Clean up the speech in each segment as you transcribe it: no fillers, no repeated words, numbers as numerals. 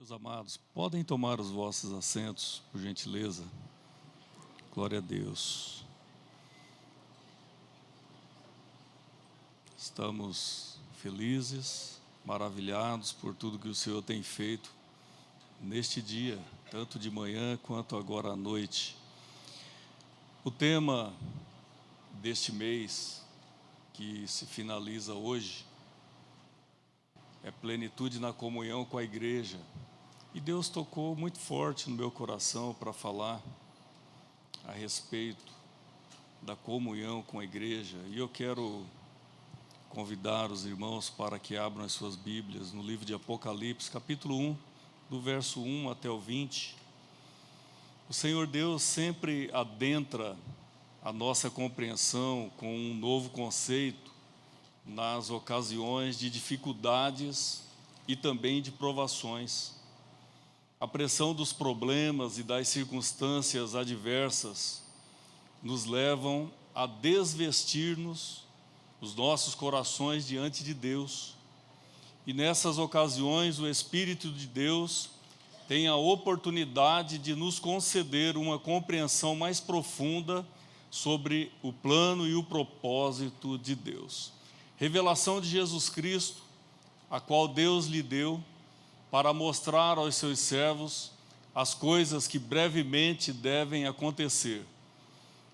Meus amados, podem tomar os vossos assentos, por gentileza. Glória a Deus. Estamos felizes, maravilhados por tudo que o Senhor tem feito neste dia, tanto de manhã quanto agora à noite. O tema deste mês, que se finaliza hoje, é plenitude na comunhão com a igreja. E Deus tocou muito forte no meu coração para falar a respeito da comunhão com a igreja. E eu quero convidar os irmãos para que abram as suas Bíblias no livro de Apocalipse, capítulo 1, do verso 1 até o 20. O Senhor Deus sempre adentra a nossa compreensão com um novo conceito nas ocasiões de dificuldades e também de provações. A pressão dos problemas e das circunstâncias adversas nos levam a desvestir-nos os nossos corações diante de Deus. E nessas ocasiões o Espírito de Deus tem a oportunidade de nos conceder uma compreensão mais profunda sobre o plano e o propósito de Deus. Revelação de Jesus Cristo, a qual Deus lhe deu para mostrar aos seus servos as coisas que brevemente devem acontecer.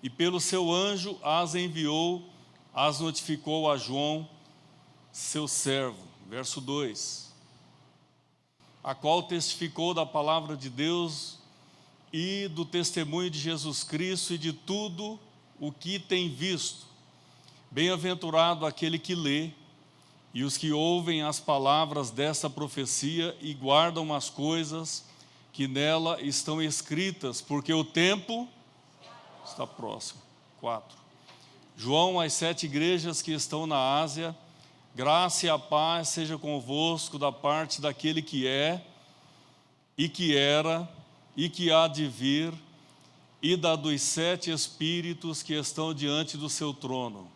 E pelo seu anjo as enviou, as notificou a João, seu servo. Verso 2. A qual testificou da palavra de Deus e do testemunho de Jesus Cristo e de tudo o que tem visto. Bem-aventurado aquele que lê, e os que ouvem as palavras desta profecia e guardam as coisas que nela estão escritas, porque o tempo está próximo. 4. João, às 7 igrejas que estão na Ásia, graça e a paz seja convosco da parte daquele que é, e que era, e que há de vir, e da dos 7 Espíritos que estão diante do seu trono,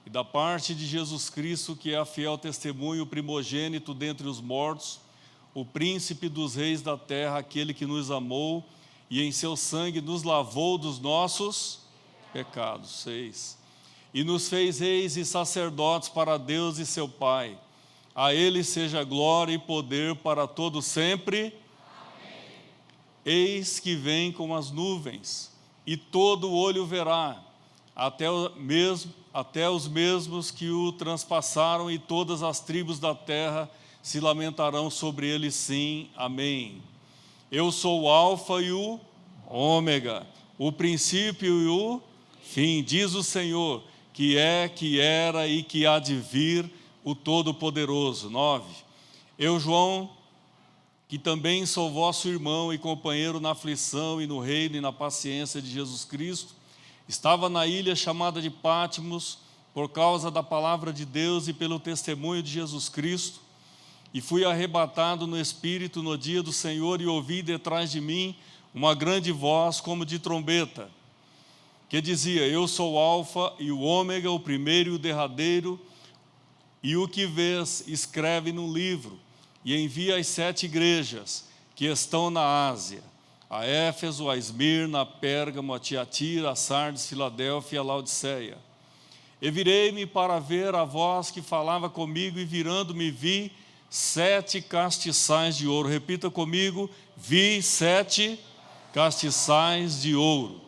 e da parte de Jesus Cristo, que é a fiel testemunho, o primogênito dentre os mortos, o príncipe dos reis da terra, aquele que nos amou e em seu sangue nos lavou dos nossos pecados. 6. E nos fez reis e sacerdotes para Deus e seu Pai. A ele seja glória e poder para todo sempre. Amém. Eis que vem com as nuvens, e todo olho verá, até os mesmos que o transpassaram, e todas as tribos da terra se lamentarão sobre ele, sim. Amém. Eu sou o Alfa e o Ômega, o princípio e o fim, diz o Senhor, que é, que era e que há de vir, o Todo-Poderoso. 9. Eu, João, que também sou vosso irmão e companheiro na aflição e no reino e na paciência de Jesus Cristo, estava na ilha chamada de Patmos, por causa da palavra de Deus e pelo testemunho de Jesus Cristo, e fui arrebatado no Espírito no dia do Senhor, e ouvi detrás de mim uma grande voz como de trombeta, que dizia: eu sou o Alfa e o Ômega, o primeiro e o derradeiro, e o que vês, escreve no livro, e envia às 7 igrejas que estão na Ásia, a Éfeso, a Esmirna, a Pérgamo, a Tiatira, a Sardes, Filadélfia e a Laodiceia. E virei-me para ver a voz que falava comigo, e virando-me vi 7 castiçais de ouro. Repita comigo: vi 7 castiçais de ouro.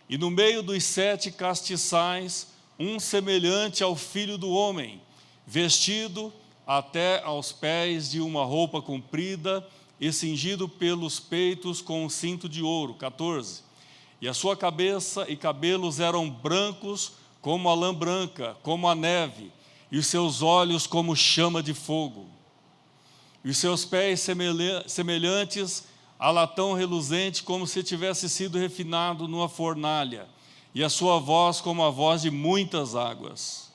E no meio dos 7 castiçais, um semelhante ao Filho do Homem, vestido até aos pés de uma roupa comprida, e cingido pelos peitos com um cinto de ouro. 14. E a sua cabeça e cabelos eram brancos como a lã branca, como a neve, e os seus olhos como chama de fogo. E os seus pés semelhantes a latão reluzente, como se tivesse sido refinado numa fornalha, e a sua voz como a voz de muitas águas.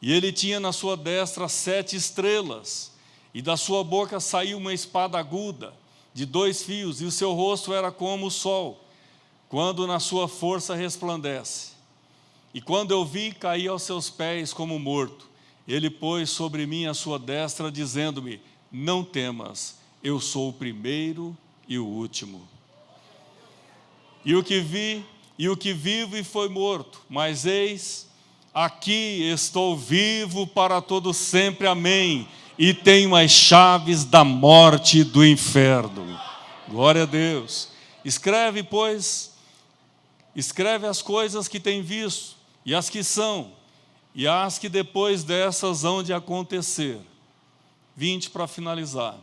E ele tinha na sua destra 7 estrelas, e da sua boca saiu uma espada aguda, de 2 fios, e o seu rosto era como o sol, quando na sua força resplandece. E quando eu vi, caí aos seus pés como morto. Ele pôs sobre mim a sua destra, dizendo-me: não temas, eu sou o primeiro e o último. E o que vivo e foi morto, mas eis, aqui estou vivo para todo sempre, amém. E tenho as chaves da morte e do inferno. Glória a Deus. Escreve, pois, as coisas que tem visto, e as que são, e as que depois dessas hão de acontecer. 20 para finalizar.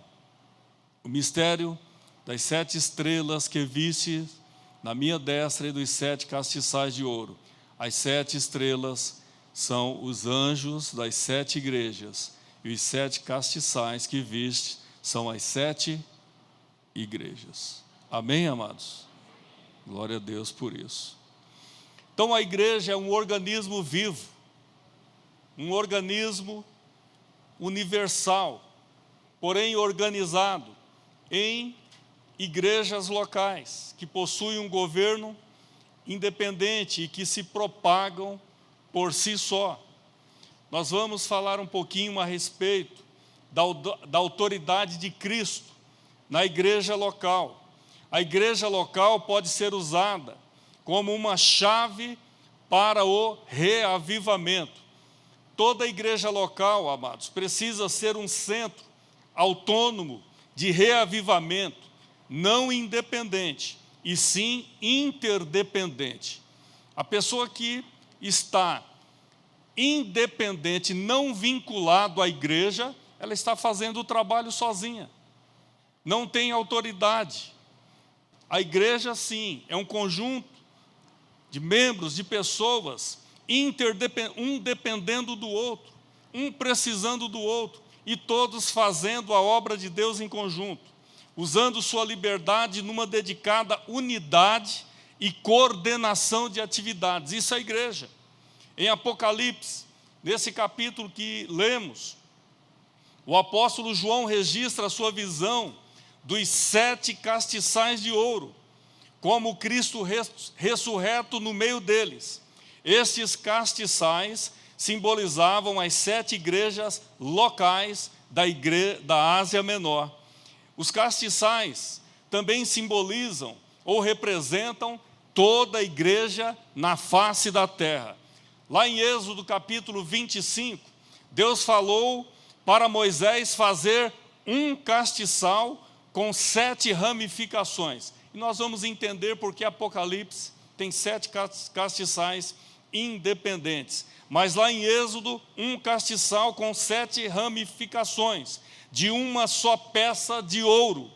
O mistério das 7 estrelas que viste na minha destra e dos 7 castiçais de ouro. As 7 estrelas são os anjos das 7 igrejas, e os 7 castiçais que viste são as 7 igrejas. Amém, amados? Glória a Deus por isso. Então a igreja é um organismo vivo, um organismo universal, porém organizado em igrejas locais, que possuem um governo independente e que se propagam por si só. Nós vamos falar um pouquinho a respeito da autoridade de Cristo na igreja local. A igreja local pode ser usada como uma chave para o reavivamento. Toda igreja local, amados, precisa ser um centro autônomo de reavivamento, não independente, e sim interdependente. A pessoa que está independente, não vinculado à igreja, ela está fazendo o trabalho sozinha, não tem autoridade. A igreja, sim, é um conjunto de membros, de pessoas, um dependendo do outro, um precisando do outro, e todos fazendo a obra de Deus em conjunto, usando sua liberdade numa dedicada unidade e coordenação de atividades. Isso é a igreja. Em Apocalipse, nesse capítulo que lemos, o apóstolo João registra a sua visão dos 7 castiçais de ouro, como Cristo ressurreto no meio deles. Estes castiçais simbolizavam as 7 igrejas locais da Ásia Menor. Os castiçais também simbolizam ou representam toda a igreja na face da terra. Lá em Êxodo capítulo 25, Deus falou para Moisés fazer um castiçal com 7 ramificações. E nós vamos entender porque Apocalipse tem 7 castiçais independentes. Mas lá em Êxodo, um castiçal com 7 ramificações, de uma só peça de ouro,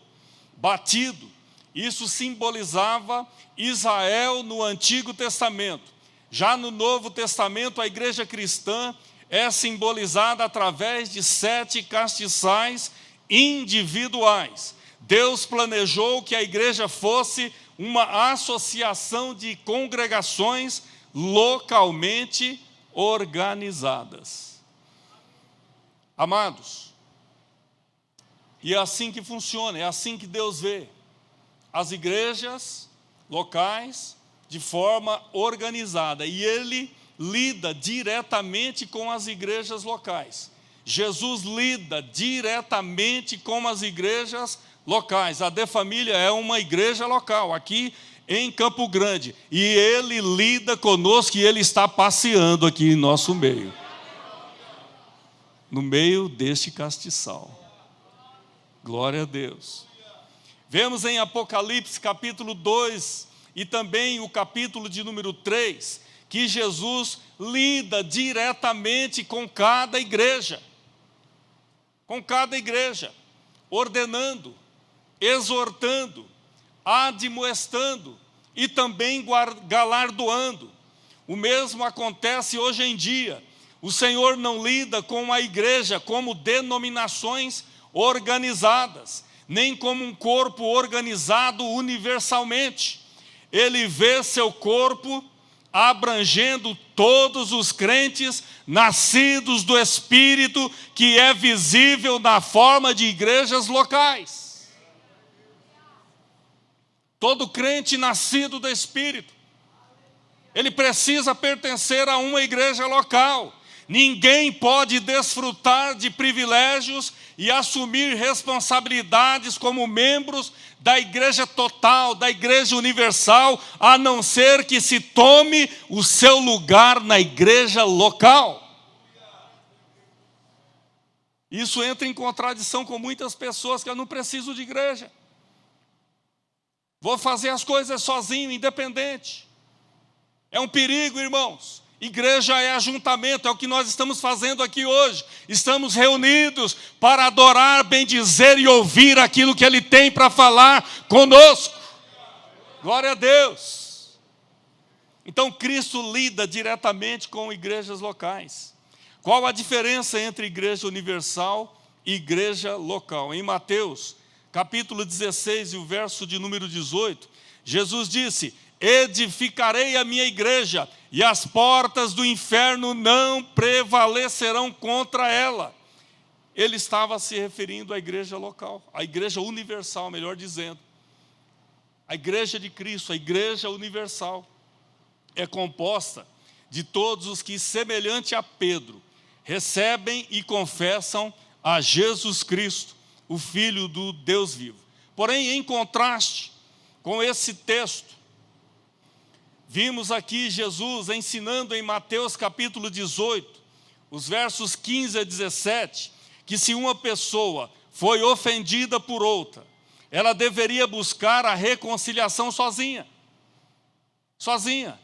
batido. Isso simbolizava Israel no Antigo Testamento. Já no Novo Testamento, a igreja cristã é simbolizada através de 7 castiçais individuais. Deus planejou que a igreja fosse uma associação de congregações localmente organizadas. Amados, e é assim que funciona, é assim que Deus vê as igrejas locais de forma organizada, e Ele lida diretamente com as igrejas locais. Jesus lida diretamente com as igrejas locais. A De Família é uma igreja local, aqui em Campo Grande, e Ele lida conosco, e Ele está passeando aqui em nosso meio, no meio deste castiçal. Glória a Deus. Vemos em Apocalipse capítulo 2 e também o capítulo de número 3, que Jesus lida diretamente com cada igreja, ordenando, exortando, admoestando e também galardoando. O mesmo acontece hoje em dia. O Senhor não lida com a igreja como denominações organizadas, nem como um corpo organizado universalmente. Ele vê seu corpo abrangendo todos os crentes nascidos do Espírito, que é visível na forma de igrejas locais. Todo crente nascido do Espírito, ele precisa pertencer a uma igreja local, Ninguém pode desfrutar de privilégios e assumir responsabilidades como membros da igreja total, da igreja universal, a não ser que se tome o seu lugar na igreja local. Isso entra em contradição com muitas pessoas que eu não preciso de igreja. Vou fazer as coisas sozinho, independente. É um perigo, irmãos. Igreja é ajuntamento, é o que nós estamos fazendo aqui hoje. Estamos reunidos para adorar, bendizer e ouvir aquilo que Ele tem para falar conosco. Glória a Deus. Então Cristo lida diretamente com igrejas locais. Qual a diferença entre igreja universal e igreja local? Em Mateus, capítulo 16, e o verso de número 18, Jesus disse: edificarei a minha igreja, e as portas do inferno não prevalecerão contra ela. Ele estava se referindo à igreja local, à igreja universal, melhor dizendo. A igreja de Cristo, a igreja universal, é composta de todos os que, semelhante a Pedro, recebem e confessam a Jesus Cristo, o Filho do Deus vivo. Porém, em contraste com esse texto, vimos aqui Jesus ensinando em Mateus capítulo 18, os versos 15 a 17, que se uma pessoa foi ofendida por outra, ela deveria buscar a reconciliação sozinha. Sozinha.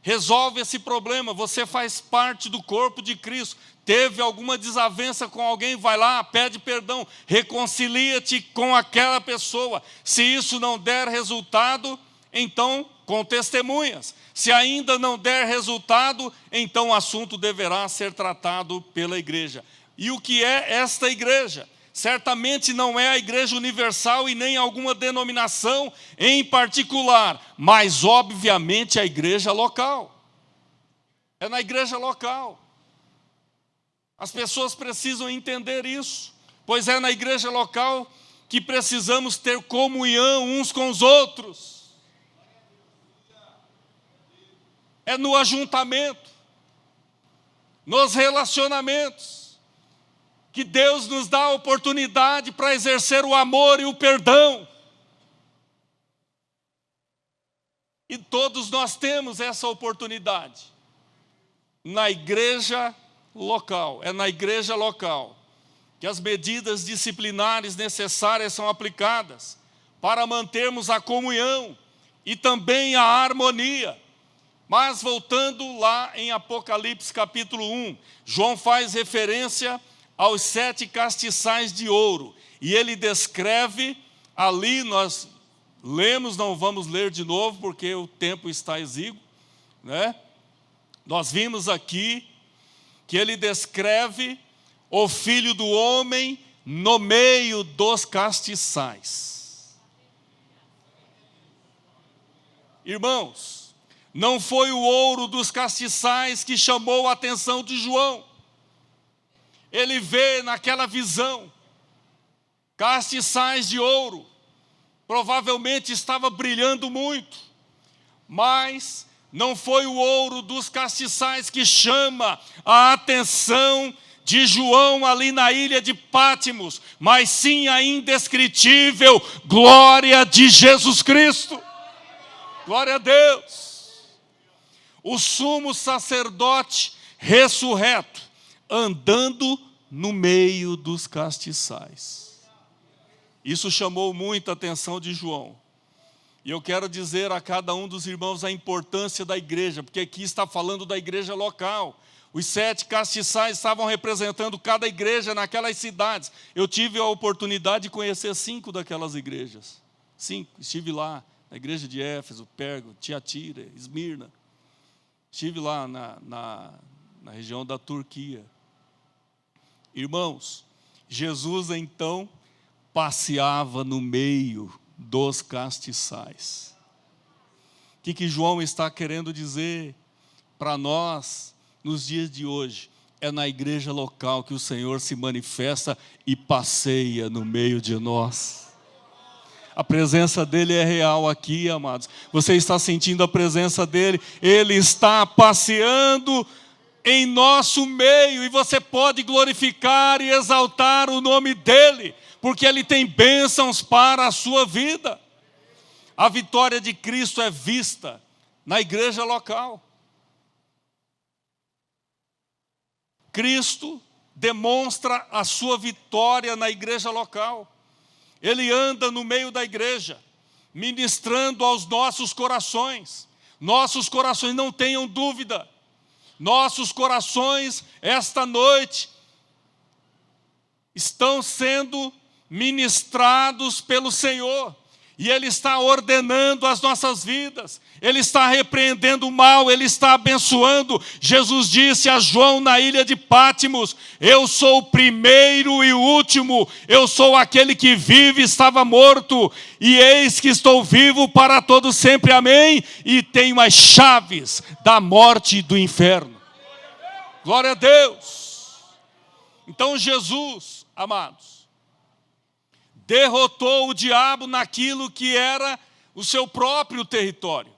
Resolve esse problema, você faz parte do corpo de Cristo. Teve alguma desavença com alguém, vai lá, pede perdão, reconcilia-te com aquela pessoa. Se isso não der resultado, então com testemunhas. Se ainda não der resultado, então o assunto deverá ser tratado pela igreja. E o que é esta igreja? Certamente não é a igreja universal e nem alguma denominação em particular, mas obviamente a igreja local. É na igreja local. As pessoas precisam entender isso, pois é na igreja local que precisamos ter comunhão uns com os outros. É no ajuntamento, nos relacionamentos, que Deus nos dá a oportunidade para exercer o amor e o perdão. E todos nós temos essa oportunidade na igreja local. É na igreja local que as medidas disciplinares necessárias são aplicadas para mantermos a comunhão e também a harmonia. Mas voltando lá em Apocalipse capítulo 1, João faz referência aos 7 castiçais de ouro. E ele descreve, ali nós lemos, não vamos ler de novo porque o tempo está exíguo, né? Nós vimos aqui que ele descreve o Filho do Homem no meio dos castiçais. Irmãos, não foi o ouro dos castiçais que chamou a atenção de João. Ele vê naquela visão castiçais de ouro, provavelmente estava brilhando muito, mas não foi o ouro dos castiçais que chama a atenção de João ali na ilha de Pátimos, mas sim a indescritível glória de Jesus Cristo. Glória a Deus. O sumo sacerdote ressurreto, andando no meio dos castiçais. Isso chamou muita atenção de João. E eu quero dizer a cada um dos irmãos a importância da igreja, porque aqui está falando da igreja local. Os 7 castiçais estavam representando cada igreja naquelas cidades. Eu tive a oportunidade de conhecer 5 daquelas igrejas. 5, estive lá, na igreja de Éfeso, Pérgamo, Tiatira, Esmirna. Estive lá na região da Turquia. Irmãos, Jesus então passeava no meio dos castiçais. O que João está querendo dizer para nós nos dias de hoje? É na igreja local que o Senhor se manifesta e passeia no meio de nós. A presença dele é real aqui, amados. Você está sentindo a presença dele? Ele está passeando em nosso meio, e você pode glorificar e exaltar o nome dEle, porque Ele tem bênçãos para a sua vida. A vitória de Cristo é vista na igreja local. Cristo demonstra a sua vitória na igreja local. Ele anda no meio da igreja, ministrando aos nossos corações. Nossos corações, não tenham dúvida, nossos corações, esta noite, estão sendo ministrados pelo Senhor. E Ele está ordenando as nossas vidas. Ele está repreendendo o mal, Ele está abençoando. Jesus disse a João na ilha de Pátimos: eu sou o primeiro e o último. Eu sou aquele que vive e estava morto. E eis que estou vivo para todo sempre. Amém? E tenho as chaves da morte e do inferno. Glória a Deus. Então Jesus, amados, derrotou o diabo naquilo que era o seu próprio território.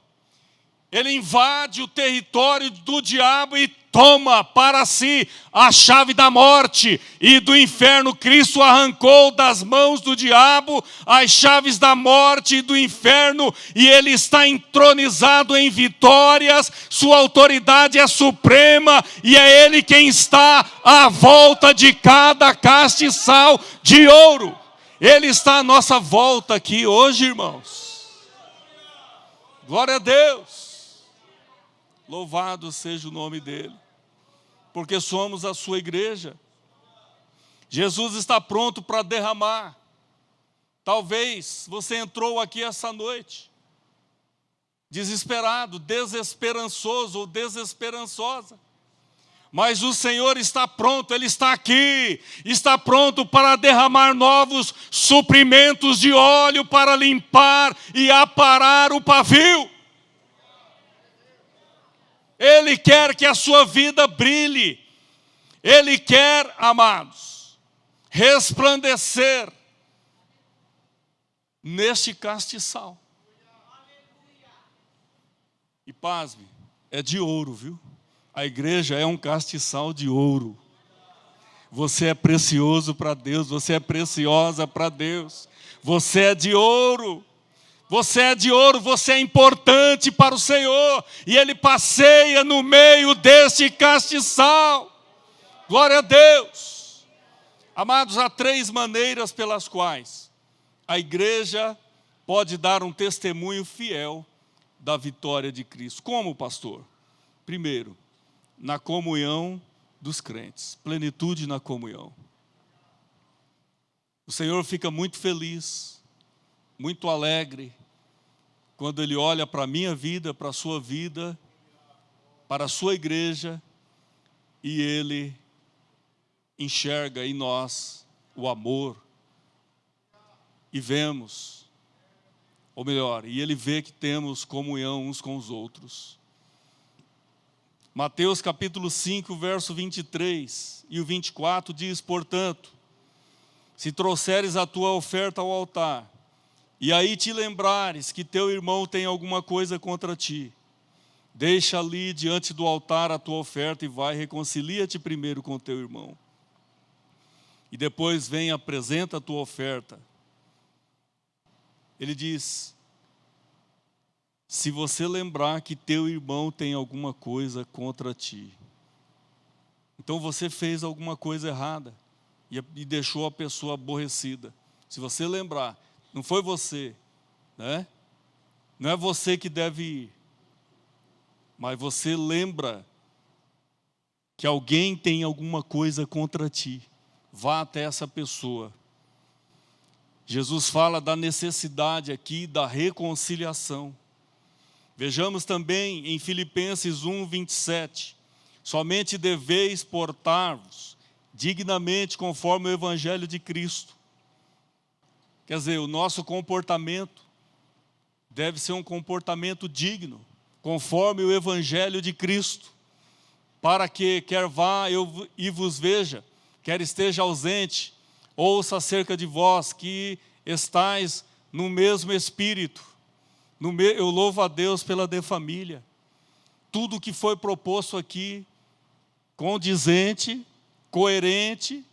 Ele invade o território do diabo e toma para si a chave da morte e do inferno. Cristo arrancou das mãos do diabo as chaves da morte e do inferno, e Ele está entronizado em vitórias. Sua autoridade é suprema, e é Ele quem está à volta de cada castiçal de ouro. Ele está à nossa volta aqui hoje, irmãos. Glória a Deus. Louvado seja o nome dEle, porque somos a sua igreja. Jesus está pronto para derramar. Talvez você entrou aqui essa noite desesperado, desesperançoso ou desesperançosa. Mas o Senhor está pronto, Ele está aqui, está pronto para derramar novos suprimentos de óleo para limpar e aparar o pavio. Ele quer que a sua vida brilhe. Ele quer, amados, resplandecer neste castiçal. E pasme, é de ouro, viu? A igreja é um castiçal de ouro. Você é precioso para Deus, você é preciosa para Deus. Você é de ouro. Você é de ouro, você é importante para o Senhor. E Ele passeia no meio deste castiçal. Glória a Deus. Amados, há 3 maneiras pelas quais a igreja pode dar um testemunho fiel da vitória de Cristo. Como, pastor? Primeiro, na comunhão dos crentes. Plenitude na comunhão. O Senhor fica muito feliz, muito alegre, quando Ele olha para a minha vida, para a sua vida, para a sua igreja, e Ele enxerga em nós o amor, e vemos, ou melhor, e Ele vê que temos comunhão uns com os outros. Mateus capítulo 5, verso 23 e o 24 diz: portanto, se trouxeres a tua oferta ao altar, e aí te lembrares que teu irmão tem alguma coisa contra ti, deixa ali diante do altar a tua oferta e vai, reconcilia-te primeiro com teu irmão. E depois vem e apresenta a tua oferta. Ele diz: se você lembrar que teu irmão tem alguma coisa contra ti, então você fez alguma coisa errada e deixou a pessoa aborrecida. Se você lembrar, não foi você, né? Não é você que deve ir, mas você lembra que alguém tem alguma coisa contra ti, vá até essa pessoa. Jesus fala da necessidade aqui da reconciliação. Vejamos também em Filipenses 1, 27. Somente deveis portar-vos dignamente conforme o Evangelho de Cristo. Quer dizer, o nosso comportamento deve ser um comportamento digno, conforme o Evangelho de Cristo, para que quer vá eu e vos veja, quer esteja ausente, ouça acerca de vós que estáis no mesmo Espírito. Eu louvo a Deus pela de família. Tudo que foi proposto aqui condizente, coerente,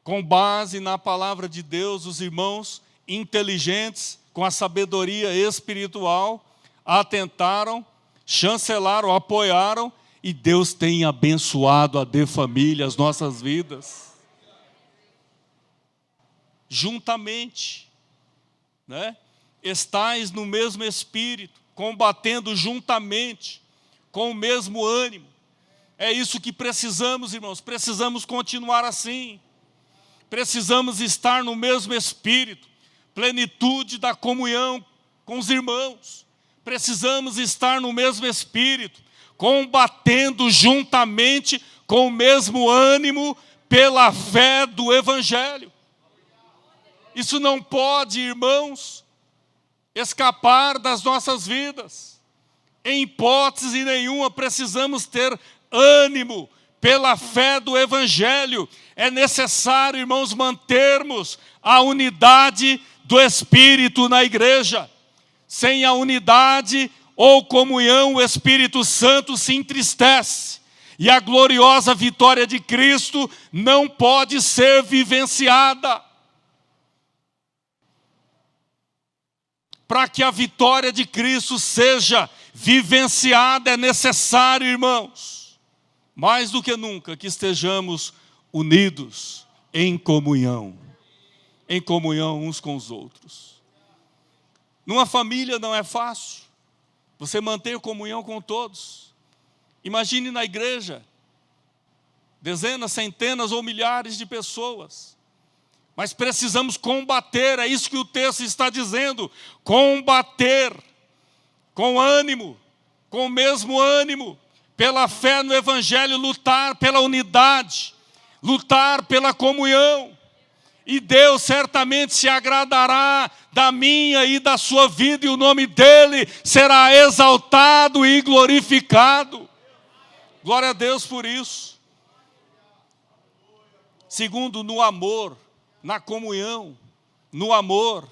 com base na palavra de Deus, os irmãos inteligentes, com a sabedoria espiritual, atentaram, chancelaram, apoiaram, e Deus tem abençoado a De Família, as nossas vidas. Juntamente, né? Estais no mesmo espírito, combatendo juntamente, com o mesmo ânimo. É isso que precisamos, irmãos, precisamos continuar assim. Precisamos estar no mesmo espírito, plenitude da comunhão com os irmãos. Precisamos estar no mesmo espírito, combatendo juntamente com o mesmo ânimo pela fé do Evangelho. Isso não pode, irmãos, escapar das nossas vidas. Em hipótese nenhuma, precisamos ter ânimo pela fé do Evangelho. É necessário, irmãos, mantermos a unidade do Espírito na igreja. Sem a unidade ou comunhão, o Espírito Santo se entristece. E a gloriosa vitória de Cristo não pode ser vivenciada. Para que a vitória de Cristo seja vivenciada, é necessário, irmãos, mais do que nunca, que estejamos unidos em comunhão uns com os outros. Numa família não é fácil você manter comunhão com todos. Imagine na igreja, dezenas, centenas ou milhares de pessoas. Mas precisamos combater, é isso que o texto está dizendo, combater com ânimo, com o mesmo ânimo, pela fé no Evangelho, lutar pela unidade, lutar pela comunhão. E Deus certamente se agradará da minha e da sua vida, e o nome dEle será exaltado e glorificado. Glória a Deus por isso. Segundo, no amor, na comunhão, no amor.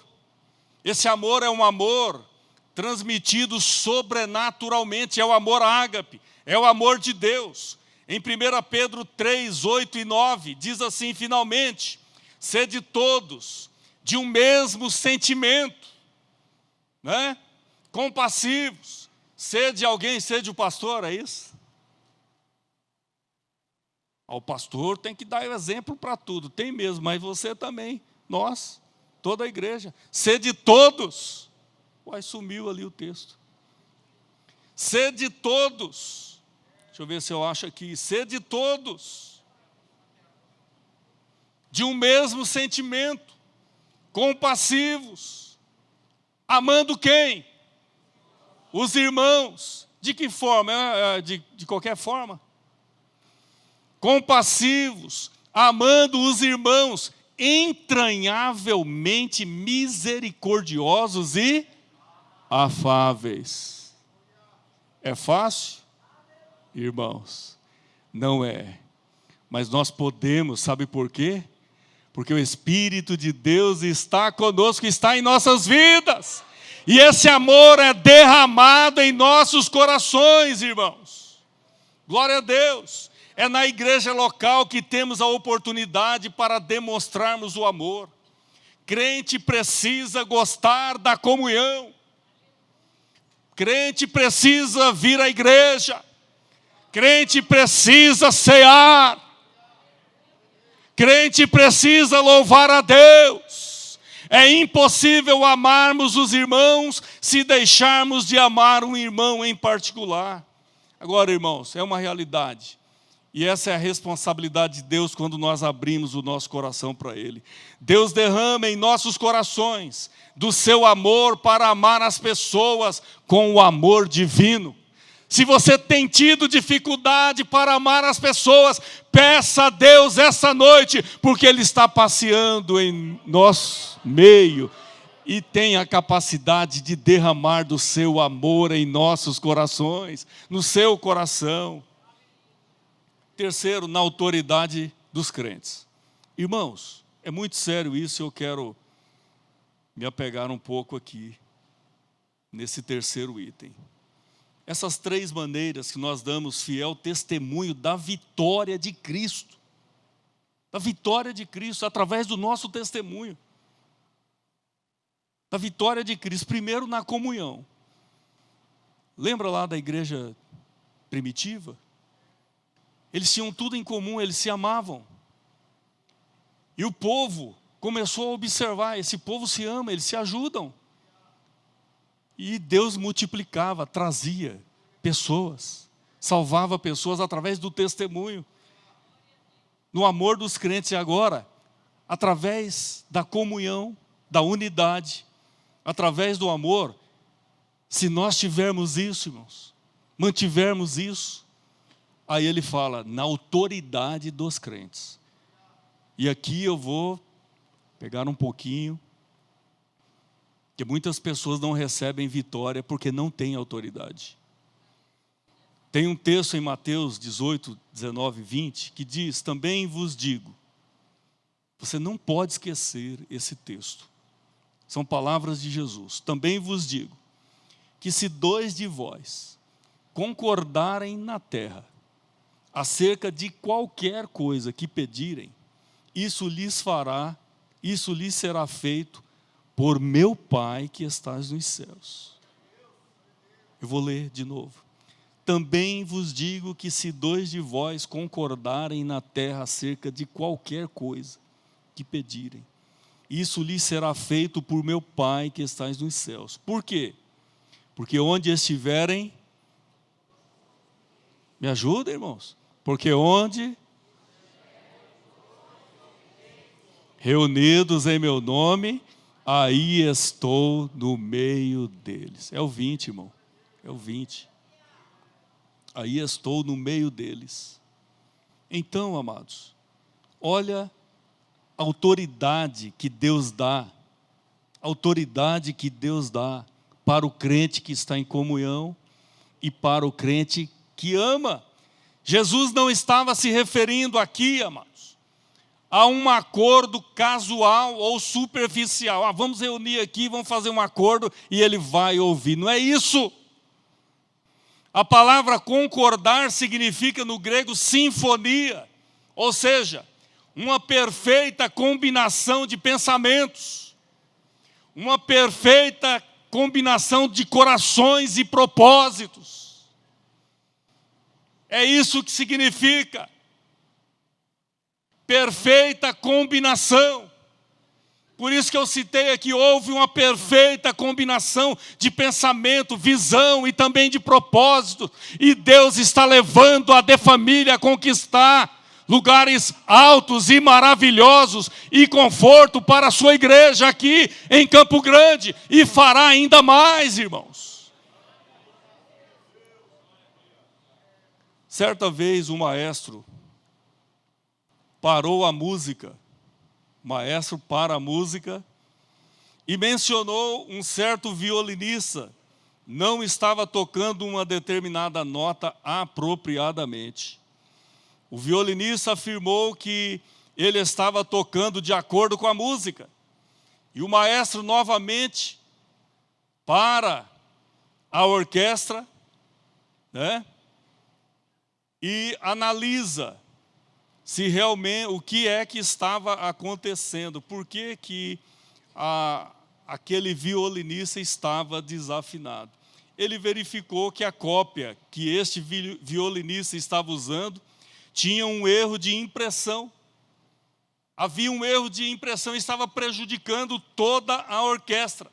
Esse amor é um amor transmitido sobrenaturalmente, é o amor ágape, é o amor de Deus. Em 1 Pedro 3, 8 e 9, diz assim: finalmente, sede todos de um mesmo sentimento, né? Compassivos. Sede alguém, sede o pastor, é isso? O pastor tem que dar exemplo para tudo, tem mesmo, mas você também, nós, toda a igreja. Sede todos. Uai, sumiu ali o texto. Sede todos. Deixa eu ver se eu acho aqui. Sede todos de um mesmo sentimento, compassivos, amando quem? Os irmãos. De que forma? De qualquer forma. Compassivos, amando os irmãos, entranhavelmente misericordiosos e afáveis. É fácil? Irmãos, não é. Mas nós podemos, sabe por quê? Porque o Espírito de Deus está conosco, está em nossas vidas. E esse amor é derramado em nossos corações, irmãos. Glória a Deus. É na igreja local que temos a oportunidade para demonstrarmos o amor. Crente precisa gostar da comunhão. Crente precisa vir à igreja. Crente precisa cear. Crente precisa louvar a Deus. É impossível amarmos os irmãos se deixarmos de amar um irmão em particular. Agora, irmãos, é uma realidade. E essa é a responsabilidade de Deus quando nós abrimos o nosso coração para Ele. Deus derrama em nossos corações do seu amor para amar as pessoas com o amor divino. Se você tem tido dificuldade para amar as pessoas, peça a Deus essa noite, porque Ele está passeando em nosso meio e tem a capacidade de derramar do seu amor em nossos corações, no seu coração. Terceiro, na autoridade dos crentes. Irmãos, é muito sério isso, eu quero me apegar um pouco aqui, nesse terceiro item. essas 3 maneiras que nós damos fiel testemunho da vitória de Cristo. Da vitória de Cristo, através do nosso testemunho. Da vitória de Cristo, primeiro na comunhão. Lembra lá da igreja primitiva? Eles tinham tudo em comum, eles se amavam. E o povo começou a observar, esse povo se ama, eles se ajudam. E Deus multiplicava, trazia pessoas, salvava pessoas através do testemunho. No amor dos crentes. E agora, através da comunhão, da unidade, através do amor, se nós tivermos isso, irmãos, mantivermos isso, aí ele fala, na autoridade dos crentes. E aqui eu vou pegar um pouquinho, que muitas pessoas não recebem vitória porque não têm autoridade. Tem um texto em Mateus 18, 19, 20, que diz, também vos digo, você não pode esquecer esse texto. São palavras de Jesus. Também vos digo, que se 2 de vós concordarem na terra, acerca de qualquer coisa que pedirem, isso lhes será feito por meu Pai que estás nos céus. Eu vou ler de novo. Também vos digo que se 2 de vós concordarem na terra acerca de qualquer coisa que pedirem, isso lhes será feito por meu Pai que estás nos céus. Por quê? Porque onde estiverem, me ajuda, irmãos? Porque onde reunidos em meu nome, aí estou no meio deles. É o 20, irmão. É o 20. Aí estou no meio deles. Então, amados, olha a autoridade que Deus dá. Autoridade que Deus dá para o crente que está em comunhão e para o crente que ama. Jesus não estava se referindo aqui, amados, a um acordo casual ou superficial. Vamos reunir aqui, vamos fazer um acordo e ele vai ouvir. Não é isso. A palavra concordar significa no grego sinfonia, ou seja, uma perfeita combinação de pensamentos, uma perfeita combinação de corações e propósitos. É isso que significa perfeita combinação. Por isso que eu citei aqui, houve uma perfeita combinação de pensamento, visão e também de propósito. E Deus está levando a De Família a conquistar lugares altos e maravilhosos e conforto para a sua igreja aqui em Campo Grande. E fará ainda mais, irmãos. Certa vez o maestro parou a música. Maestro para a música, e mencionou um certo violinista, não estava tocando uma determinada nota apropriadamente. O violinista afirmou que ele estava tocando de acordo com a música, e o maestro novamente para a orquestra, né, e analisa se realmente o que é que estava acontecendo, por que que aquele violinista estava desafinado. Ele verificou que a cópia que este violinista estava usando tinha um erro de impressão. Havia um erro de impressão e estava prejudicando toda a orquestra.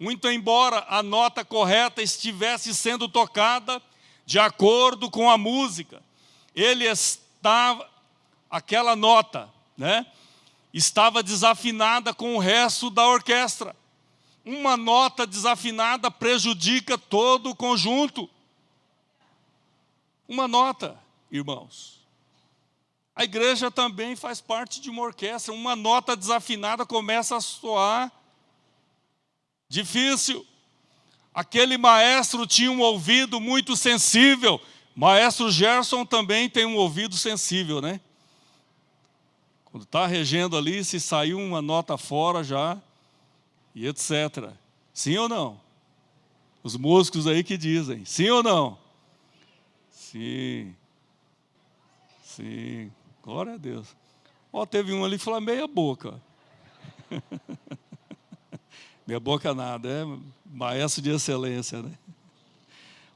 Muito embora a nota correta estivesse sendo tocada de acordo com a música, aquela nota, né, estava desafinada com o resto da orquestra. Uma nota desafinada prejudica todo o conjunto. Uma nota, irmãos. A igreja também faz parte de uma orquestra. Uma nota desafinada começa a soar difícil. Aquele maestro tinha um ouvido muito sensível. Maestro Gerson também tem um ouvido sensível, né? Quando está regendo ali, se saiu uma nota fora já, e etc. Sim ou não? Os músicos aí que dizem, sim ou não? Sim. Sim. Glória a Deus. Ó, teve um ali que falou meia boca. Meia boca nada, é maestro de excelência, né?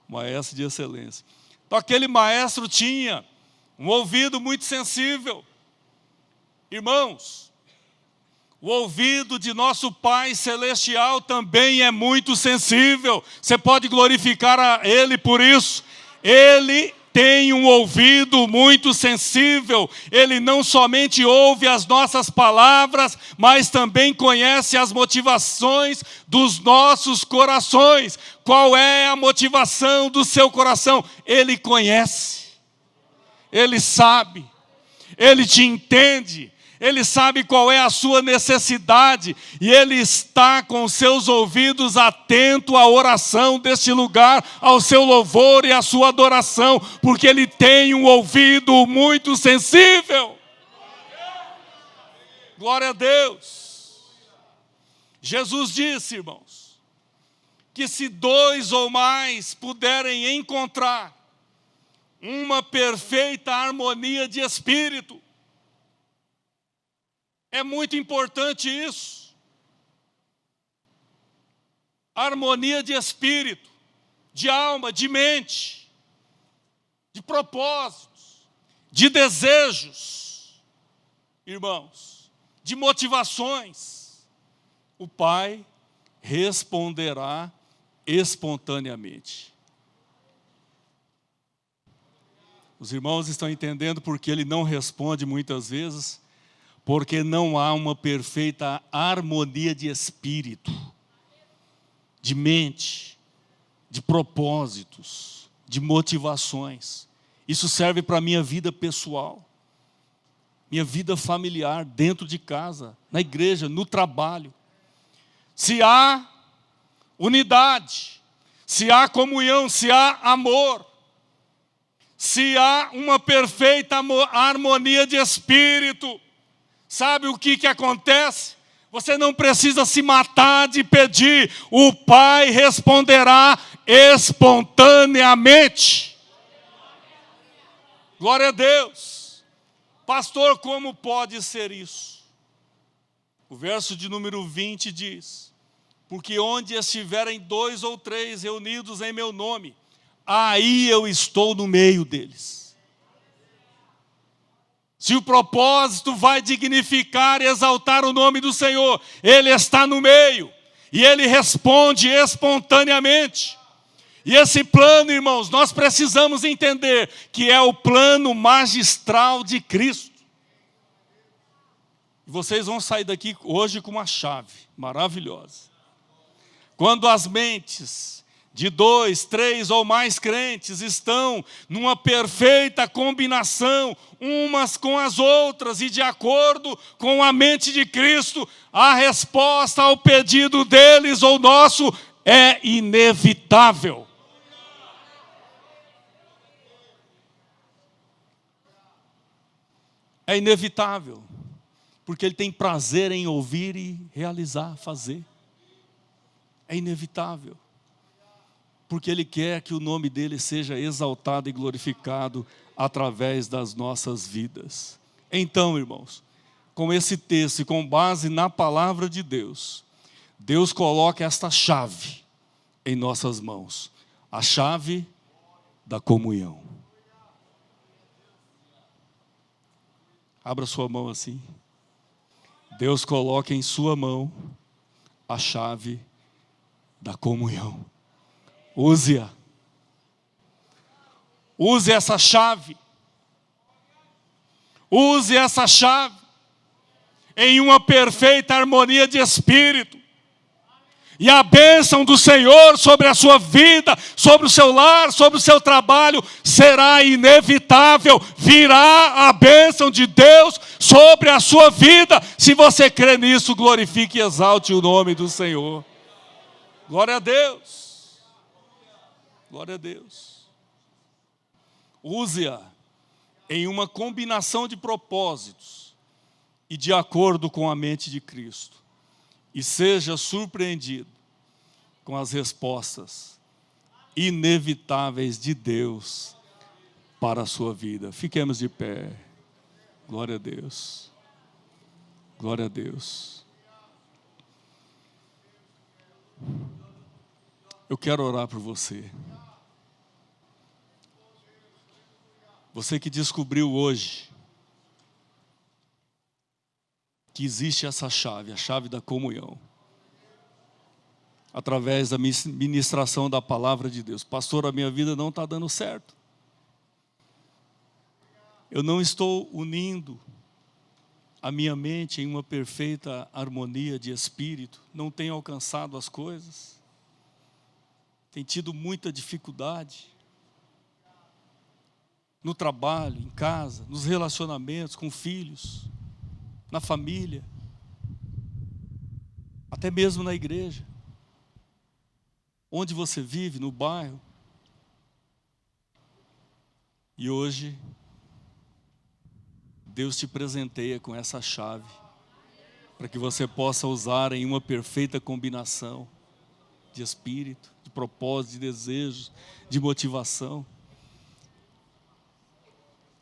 Maestro de excelência. Então aquele maestro tinha um ouvido muito sensível. Irmãos, o ouvido de nosso Pai Celestial também é muito sensível. Você pode glorificar a Ele por isso. Ele tem um ouvido muito sensível. Ele não somente ouve as nossas palavras, mas também conhece as motivações dos nossos corações. Qual é a motivação do seu coração? Ele conhece. Ele sabe. Ele te entende. Ele sabe qual é a sua necessidade e Ele está com seus ouvidos atentos à oração deste lugar, ao seu louvor e à sua adoração, porque Ele tem um ouvido muito sensível. Glória a Deus. Jesus disse, irmãos, que se dois ou mais puderem encontrar uma perfeita harmonia de espírito, é muito importante isso. Harmonia de espírito, de alma, de mente, de propósitos, de desejos, irmãos, de motivações. O Pai responderá espontaneamente. Os irmãos estão entendendo porque Ele não responde muitas vezes? Porque não há uma perfeita harmonia de espírito, de mente, de propósitos, de motivações. Isso serve para a minha vida pessoal, minha vida familiar, dentro de casa, na igreja, no trabalho. Se há unidade, se há comunhão, se há amor, se há uma perfeita harmonia de espírito, sabe o que acontece? Você não precisa se matar de pedir. O Pai responderá espontaneamente. Glória a Deus. Pastor, como pode ser isso? O verso de número 20 diz: porque onde estiverem 2 ou 3 reunidos em meu nome, aí eu estou no meio deles. Se o propósito vai dignificar e exaltar o nome do Senhor, Ele está no meio. E Ele responde espontaneamente. E esse plano, irmãos, nós precisamos entender que é o plano magistral de Cristo. Vocês vão sair daqui hoje com uma chave maravilhosa. Quando as mentes de 2, 3 ou mais crentes estão numa perfeita combinação, umas com as outras, e de acordo com a mente de Cristo, a resposta ao pedido deles ou nosso é inevitável. É inevitável, porque Ele tem prazer em ouvir e realizar, fazer. É inevitável, porque Ele quer que o nome dEle seja exaltado e glorificado através das nossas vidas. Então, irmãos, com esse texto e com base na palavra de Deus, Deus coloca esta chave em nossas mãos, a chave da comunhão. Abra sua mão assim. Deus coloca em sua mão a chave da comunhão. Use-a. Use essa chave. Use essa chave em uma perfeita harmonia de espírito. E a bênção do Senhor sobre a sua vida, sobre o seu lar, sobre o seu trabalho, será inevitável. Virá a bênção de Deus sobre a sua vida. Se você crê nisso, glorifique e exalte o nome do Senhor. Glória a Deus. Glória a Deus. Use-a em uma combinação de propósitos e de acordo com a mente de Cristo. E seja surpreendido com as respostas inevitáveis de Deus para a sua vida. Fiquemos de pé. Glória a Deus. Glória a Deus. Eu quero orar por você. Você que descobriu hoje que existe essa chave, a chave da comunhão, através da ministração da palavra de Deus. Pastor, a minha vida não está dando certo. Eu não estou unindo a minha mente em uma perfeita harmonia de espírito. Não tenho alcançado as coisas. Tenho tido muita dificuldade. No trabalho, em casa, nos relacionamentos com filhos, na família, até mesmo na igreja. Onde você vive, no bairro. E hoje, Deus te presenteia com essa chave, para que você possa usar em uma perfeita combinação de espírito, de propósito, de desejos, de motivação.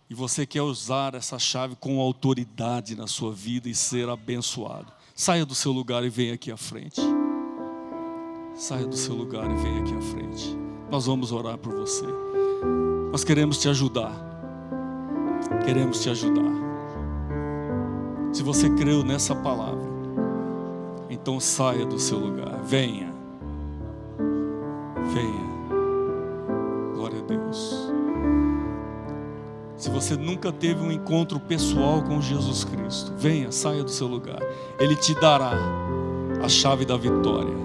E você quer usar essa chave com autoridade na sua vida e ser abençoado. Saia do seu lugar e venha aqui à frente. Saia do seu lugar e venha aqui à frente. Nós vamos orar por você. Nós queremos te ajudar. Queremos te ajudar. Se você creu nessa palavra, então saia do seu lugar. Venha. Venha. Glória a Deus. Se você nunca teve um encontro pessoal com Jesus Cristo, venha, saia do seu lugar. Ele te dará a chave da vitória.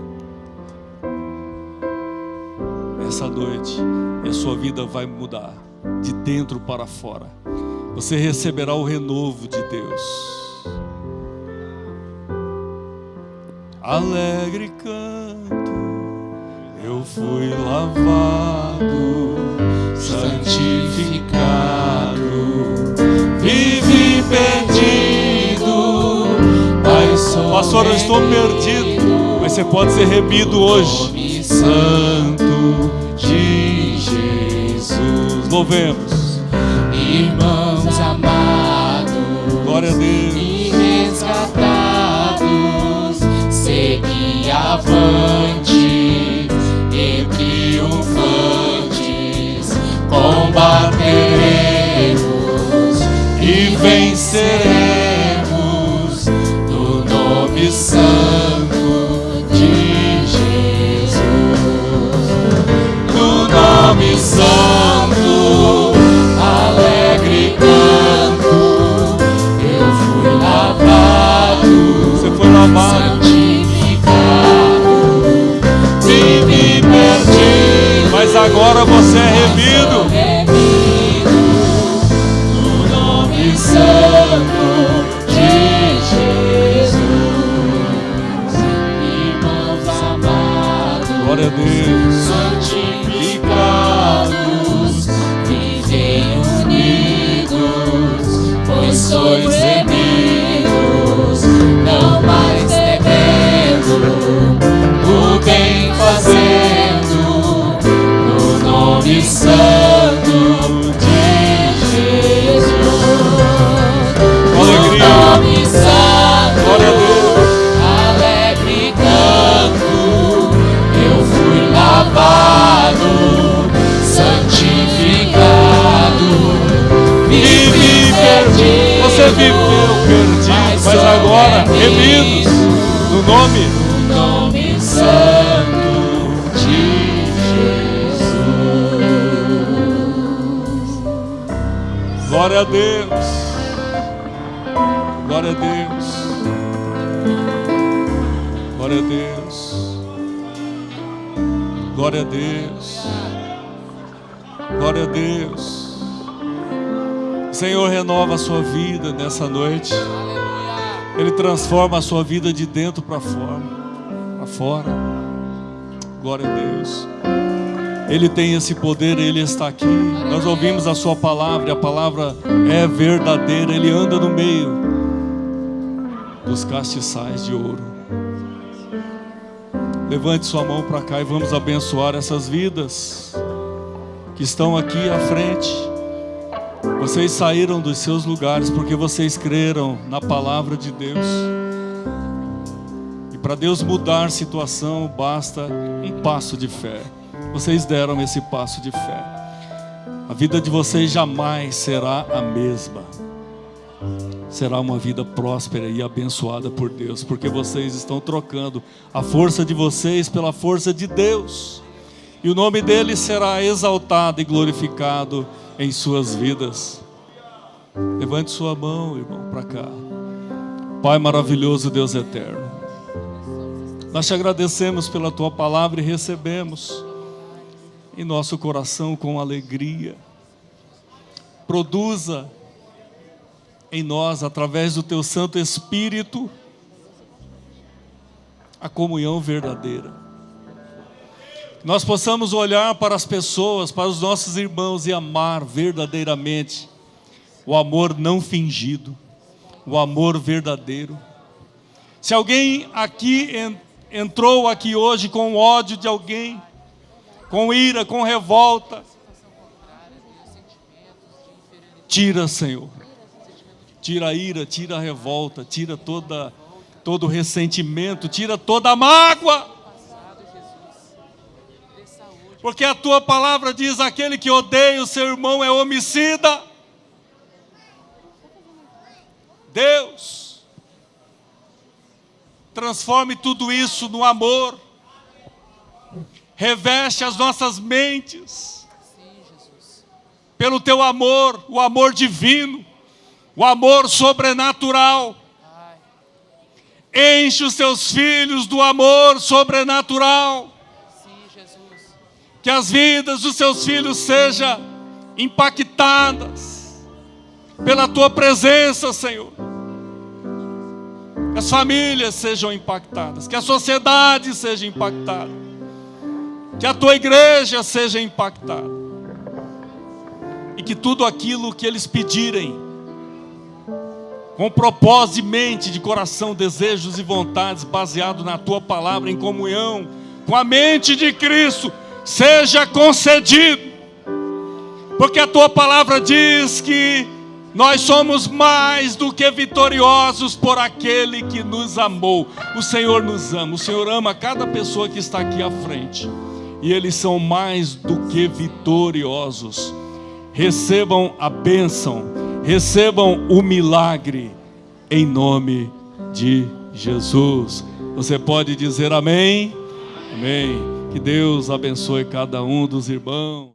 Essa noite, e a sua vida vai mudar de dentro para fora. Você receberá o renovo de Deus. Alegre canto, eu fui lavado, santificado, vivi perdido, mas sou pastor, eu estou perdido, mas você pode ser remido hoje. Santo de Jesus, louvemos. Irmãos amados, glória a Deus, e resgatados, segui avante, e triunfantes, combateremos e venceremos no nome santo de Jesus. No nome santo, alegre canto, eu fui lavado, você foi lavado, santificado, vivi perdido, mas agora você é remido. No nome santo de Jesus. Irmãos amados, Glória a Deus. santificados, vivem unidos, pois sois remidos, não mais temendo, o bem fazendo, no nome santo de Jesus. Alegria. No nome santo, Glória a Deus. alegre canto, eu fui lavado, santificado, vivi perdido. Você viveu perdido, mas agora remidos no nome. No nome santo de Jesus. Glória a Deus. Glória a Deus. Glória a Deus. Glória a Deus. Glória a Deus. Senhor, renova a sua vida nessa noite. Ele transforma a sua vida de dentro para fora. Glória a Deus. Ele tem esse poder, Ele está aqui. Nós ouvimos a sua palavra, e a palavra é verdadeira. Ele anda no meio dos castiçais de ouro. Levante sua mão para cá e vamos abençoar essas vidas que estão aqui à frente. Vocês saíram dos seus lugares porque vocês creram na palavra de Deus. E para Deus mudar a situação, basta um passo de fé. Vocês deram esse passo de fé. A vida de vocês jamais será a mesma. Será uma vida próspera e abençoada por Deus, porque vocês estão trocando a força de vocês pela força de Deus. E o nome dele será exaltado e glorificado em suas vidas. Levante sua mão, irmão, para cá. Pai maravilhoso, Deus eterno, nós te agradecemos pela tua palavra e recebemos em nosso coração com alegria. Produza em nós, através do teu Santo Espírito, a comunhão verdadeira. Nós possamos olhar para as pessoas, para os nossos irmãos e amar verdadeiramente o amor não fingido, o amor verdadeiro. Se alguém aqui entrou aqui hoje com ódio de alguém, com ira, com revolta, tira, Senhor. Tira a ira, tira a revolta, tira todo o ressentimento, tira toda a mágoa. Porque a tua palavra diz: aquele que odeia o seu irmão é homicida. Deus, transforme tudo isso no amor. Reveste as nossas mentes pelo teu amor, o amor divino, o amor sobrenatural. Enche os teus filhos do amor sobrenatural. Que as vidas dos seus filhos sejam impactadas pela tua presença, Senhor. Que as famílias sejam impactadas, que a sociedade seja impactada, que a tua igreja seja impactada, e que tudo aquilo que eles pedirem, com propósito de mente, de coração, desejos e vontades, baseado na tua palavra, em comunhão com a mente de Cristo, seja concedido. Porque a tua palavra diz que nós somos mais do que vitoriosos por aquele que nos amou. O Senhor nos ama, o Senhor ama cada pessoa que está aqui à frente, e eles são mais do que vitoriosos. Recebam a bênção, recebam o milagre, em nome de Jesus. Você pode dizer amém? Amém. Que Deus abençoe cada um dos irmãos.